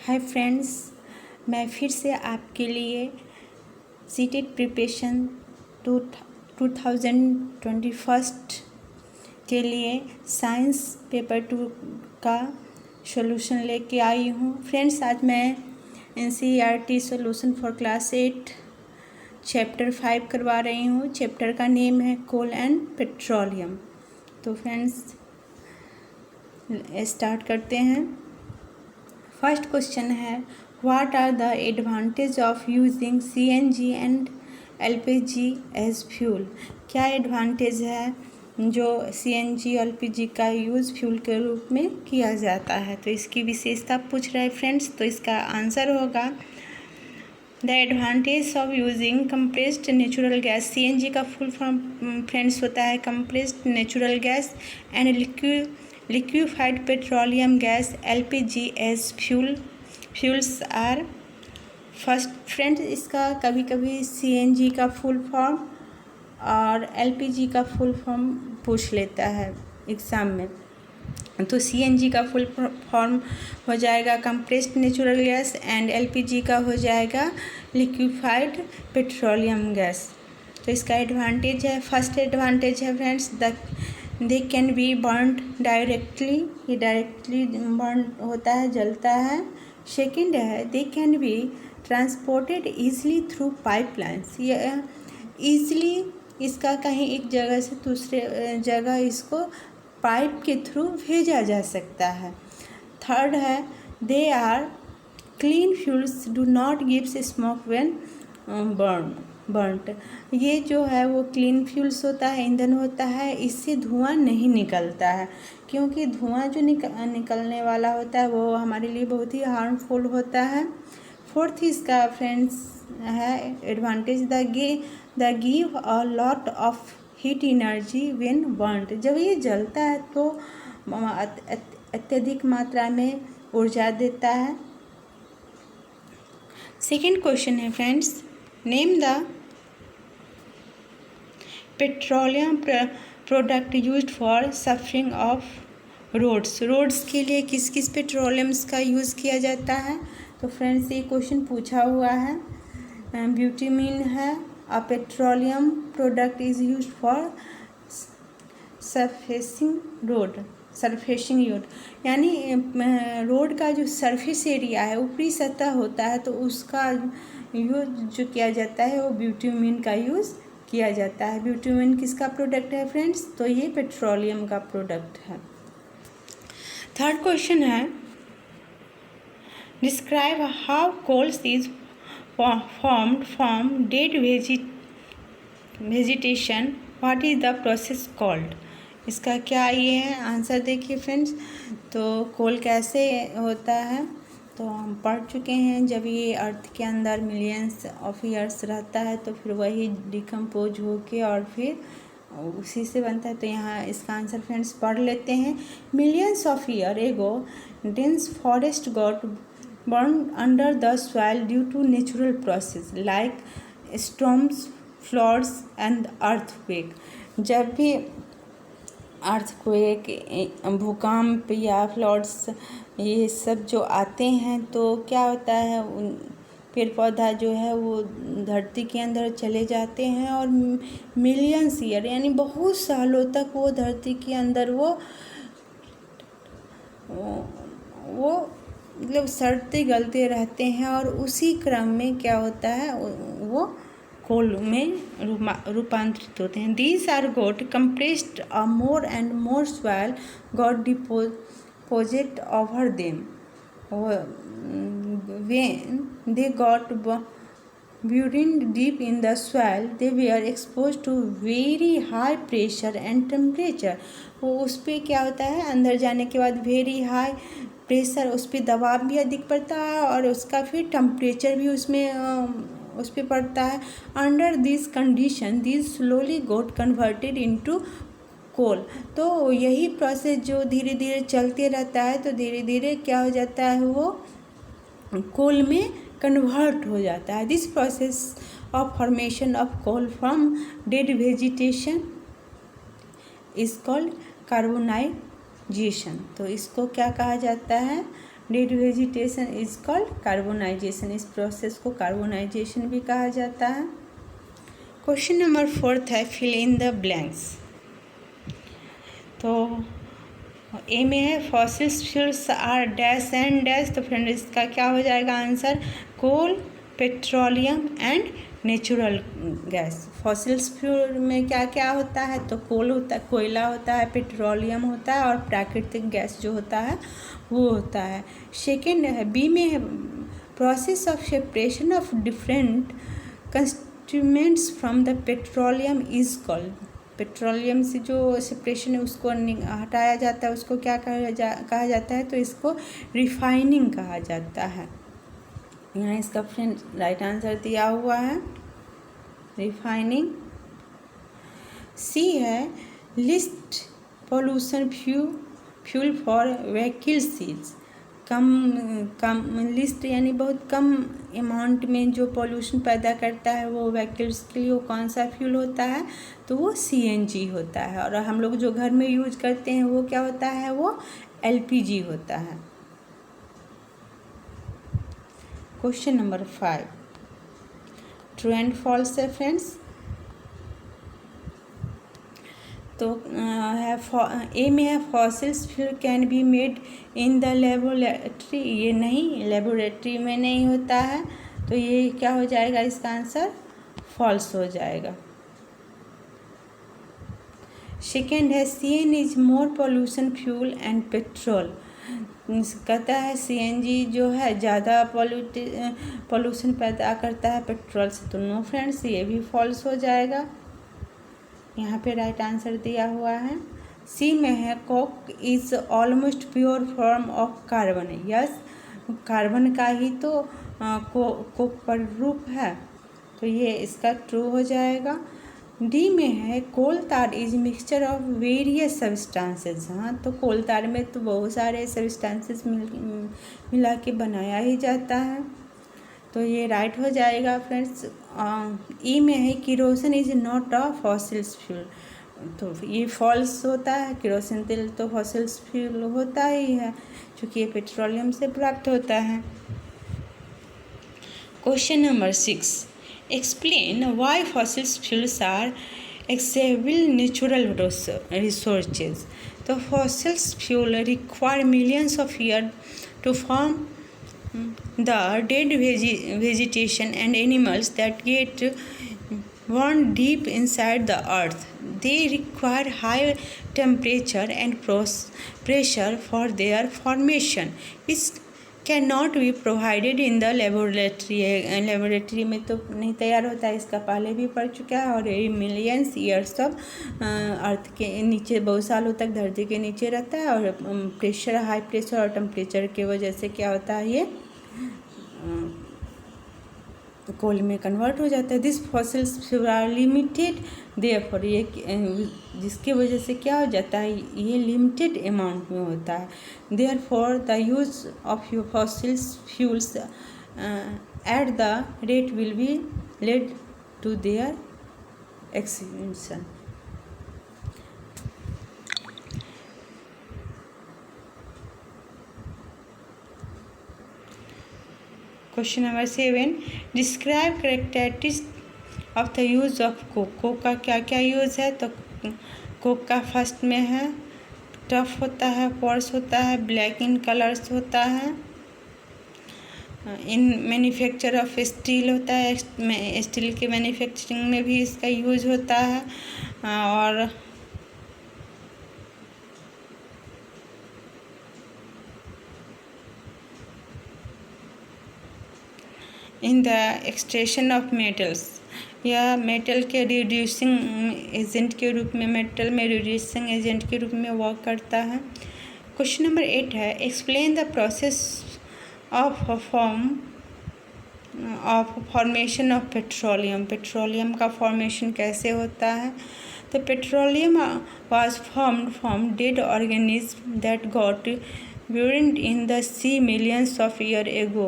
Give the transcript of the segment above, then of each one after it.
Hi friends, मैं फिर से आपके लिए सीटेट प्रिपरेशन 2021 के लिए साइंस पेपर 2 का सॉल्यूशन लेके आई हूँ। फ्रेंड्स, आज मैं NCERT solution for class 8 chapter 5 करवा रही हूँ। चैप्टर का नेम है कोल एंड पेट्रोलियम। तो फ्रेंड्स स्टार्ट करते हैं। फर्स्ट क्वेश्चन है, what are the advantage of using CNG and LPG as fuel. क्या एडवांटेज है जो CNG LPG का यूज़ फ्यूल के रूप में किया जाता है। तो इसकी विशेषता पूछ रहे हैं फ्रेंड्स। तो इसका आंसर होगा the advantage of using compressed natural gas. CNG का फुल फॉर्म फ्रेंड्स होता है compressed natural gas and liquefied petroleum gas LPG as fuels are first friends. इसका कभी कभी CNG का फुल फॉर्म और LPG का फुल फॉर्म पूछ लेता है एग्ज़ाम में। तो CNG का फुल फॉर्म हो जाएगा compressed natural gas and LPG का हो जाएगा लिक्विफाइड पेट्रोलियम गैस। तो इसका एडवांटेज है, फर्स्ट एडवांटेज है friends they can be burn directly, ये डायरेक्टली बर्न होता है, जलता है। सेकेंड है they can be transported easily through pipelines, ये ईजली इसका कहीं एक जगह से दूसरे जगह इसको पाइप के थ्रू भेजा जा सकता है। थर्ड है they are clean fuels do not gives smoke when burnt. ये जो है वो क्लीन फ्यूल्स होता है, ईंधन होता है, इससे धुआं नहीं निकलता है, क्योंकि धुआं जो निकलने वाला होता है वो हमारे लिए बहुत ही हार्मफुल होता है। फोर्थ इसका फ्रेंड्स है advantage the give a lot of heat energy when burned. जब ये जलता है तो अत्यधिक मात्रा में ऊर्जा देता है। सेकेंड क्वेश्चन है friends, name the petroleum product used for surfacing of roads के लिए किस किस पेट्रोलियम्स का यूज़ किया जाता है। तो फ्रेंड्स ये क्वेश्चन पूछा हुआ है। ब्यूटामीन है, a petroleum product is used for surfacing road, यानी रोड का जो सरफेस एरिया है, ऊपरी सतह होता है, तो उसका यूज जो किया जाता है वो ब्यूटामीन का यूज़ किया जाता है। ब्यूटामीन किसका प्रोडक्ट है फ्रेंड्स? तो ये पेट्रोलियम का प्रोडक्ट है। थर्ड क्वेश्चन है, describe how coals is formed from dead vegetation, what is the process called. इसका क्या ये है आंसर देखिए फ्रेंड्स। तो कोल कैसे होता है तो हम पढ़ चुके हैं, जब ये अर्थ के अंदर मिलियंस ऑफ ईयर्स रहता है तो फिर वही डिकम्पोज होके और फिर उसी से बनता है। तो यहाँ इसका आंसर फ्रेंड्स पढ़ लेते हैं। Millions of year ago dense forest got burn under the soil due to natural process like storms, floods and earthquake. जब भी अर्थक्वेक, भूकंप या फ्लड्स ये सब जो आते हैं तो क्या होता है, पेड़ पौधा जो है वो धरती के अंदर चले जाते हैं और मिलियंस ईयर यानी बहुत सालों तक वो धरती के अंदर वो मतलब सड़ते गलते रहते हैं और उसी क्रम में क्या होता है वो कोल में रूपांतरित होते हैं। These are got compressed a more and more soil got deposit over them. When they got buried deep in the soil, they were exposed to very high pressure and temperature. वो उस पर क्या होता है, अंदर जाने के बाद वेरी हाई प्रेशर, उस पर दबाव भी अधिक पड़ता है और उसका फिर टेम्परेचर भी उस पर पड़ता है। Under this condition this slowly got converted into coal. तो यही प्रोसेस जो धीरे धीरे चलते रहता है तो धीरे धीरे क्या हो जाता है, वो कोल में कन्वर्ट हो जाता है। This process of formation of coal from dead vegetation is called carbonization. तो इसको क्या कहा जाता है, dead vegetation is called carbonization. इस प्रोसेस को कार्बोनाइजेशन भी कहा जाता है। क्वेश्चन नंबर 4 है फिल इन द ब्लैंक्स। तो ए में है fossils fuels are dash and dash. तो फ्रेंड इसका क्या हो जाएगा answer? Coal, petroleum and natural gas. Fossils fuel में क्या क्या होता है? तो कोल होता है, कोयला होता है, पेट्रोलियम होता है और प्राकृतिक गैस जो होता है वो होता है। सेकेंड है बी में है process of separation of different constituents from the petroleum is called. Petroleum से जो सेपरेशन है उसको हटाया जाता है, उसको क्या कहा जाता है? तो इसको रिफाइनिंग कहा जाता है। यहाँ इसका फ्रेंड राइट आंसर दिया हुआ है रिफाइनिंग। सी है least pollution fuel for vehicles. कम लिस्ट यानी बहुत कम अमाउंट में जो पोल्यूशन पैदा करता है वो व्हीकल्स के लिए वो कौन सा फ्यूल होता है? तो वो CNG होता है। और हम लोग जो घर में यूज करते हैं वो क्या होता है? वो LPG होता है। Question number 5 true and false है फ्रेंड्स। तो ए में है fossils fuel can be made in the laboratory. ये नहीं, लेबोरेटरी में नहीं होता है। तो ये क्या हो जाएगा? इसका आंसर फॉल्स हो जाएगा। सेकेंड है CN is more pollution fuel and petrol. कहता है CNG जो है ज़्यादा पोल्यूशन पैदा करता है पेट्रोल से। तो नो फ्रेंड्स, ये भी फॉल्स हो जाएगा। यहाँ पे राइट आंसर दिया हुआ है सी में है Coke is almost pure form of carbon. Yes, carbon का ही तो कोक पर रूप है। तो ये इसका ट्रू हो जाएगा। डी में है कोल तार is mixture of various substances. हाँ, तो कोल तार में तो बहुत सारे सब्सटेंसेस मिला के बनाया ही जाता है। तो ये राइट हो जाएगा फ्रेंड्स। ई में है kerosene is not a fossils fuel. तो ये फॉल्स होता है। किरोसिन तेल तो फॉसिल्स फ्यूल होता ही है क्योंकि ये पेट्रोलियम से प्राप्त होता है। Question number 6 explain why fossils fuels are accessible natural resources. तो fossils fuel require millions of year to form the dead vegetation and animals that get born deep inside the earth. They require high temperature and pressure for their formation, which cannot be provided in the laboratory. Laboratory में तो नहीं तैयार होता है, इसका पहले भी पढ़ चुका है। और ये मिलियंस ईयर्स ऑफ अर्थ के नीचे बहुत सालों तक धरती के नीचे रहता है और प्रेशर, हाई प्रेशर और टेम्परेचर की वजह से क्या होता है? ये कोल में कन्वर्ट हो जाता है। This fossils fuel are limited therefore. ये जिसकी वजह से क्या हो जाता है? ये लिमिटेड अमाउंट में होता है। Therefore the use of your fossils fuels at the rate will be lead to their extinction. Question number 7 describe characteristics of the use of coke. Coke का क्या क्या यूज़ है? तो कोक का फर्स्ट में है टफ होता है, पोर्स होता है, ब्लैक इन कलर्स होता है, इन मैन्युफैक्चर ऑफ स्टील होता है, स्टील के मैन्युफैक्चरिंग में भी इसका यूज होता है, और in the extraction of metals. यह मेटल के रिड्यूसिंग एजेंट के रूप में, मेटल में रिड्यूसिंग एजेंट के रूप में वर्क करता है। क्वेश्चन नंबर 8 है explain the process of formation of petroleum. Petroleum का फॉर्मेशन कैसे होता है? तो petroleum was formed from dead organism that got buried in the sea millions of years ago.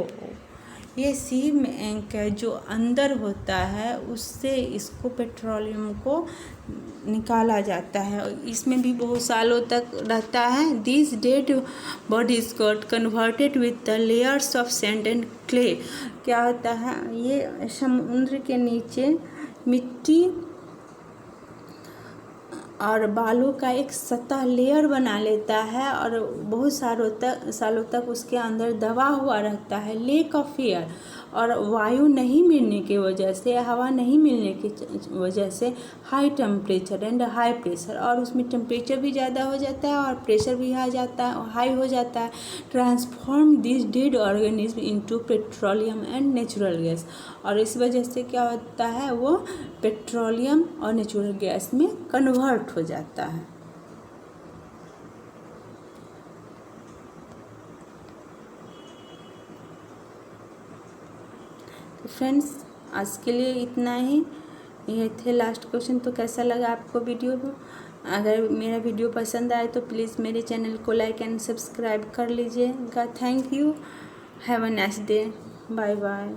ये सी में का जो अंदर होता है उससे इसको पेट्रोलियम को निकाला जाता है और इसमें भी बहुत सालों तक रहता है। This dead bodies got converted with the layers of sand and clay. क्या होता है, ये समुद्र के नीचे मिट्टी और बालू का एक सतह लेयर बना लेता है और बहुत सालों तक उसके अंदर दबा हुआ रहता है। लेक ऑफ एयर, और वायु नहीं मिलने की वजह से, हवा नहीं मिलने की वजह से high temperature and high pressure, और उसमें टेम्परेचर भी ज़्यादा हो जाता है और प्रेशर भी हाई हो जाता है। Transform this dead organism into petroleum and natural gas, और इस वजह से क्या होता है, वो पेट्रोलियम और नेचुरल गैस में कन्वर्ट हो जाता है। तो फ्रेंड्स, आज के लिए इतना ही, ये थे लास्ट क्वेश्चन। तो कैसा लगा आपको वीडियो? अगर मेरा वीडियो पसंद आए तो प्लीज़ मेरे चैनल को लाइक एंड सब्सक्राइब कर लीजिएगा। Thank you, have a nice day, bye bye.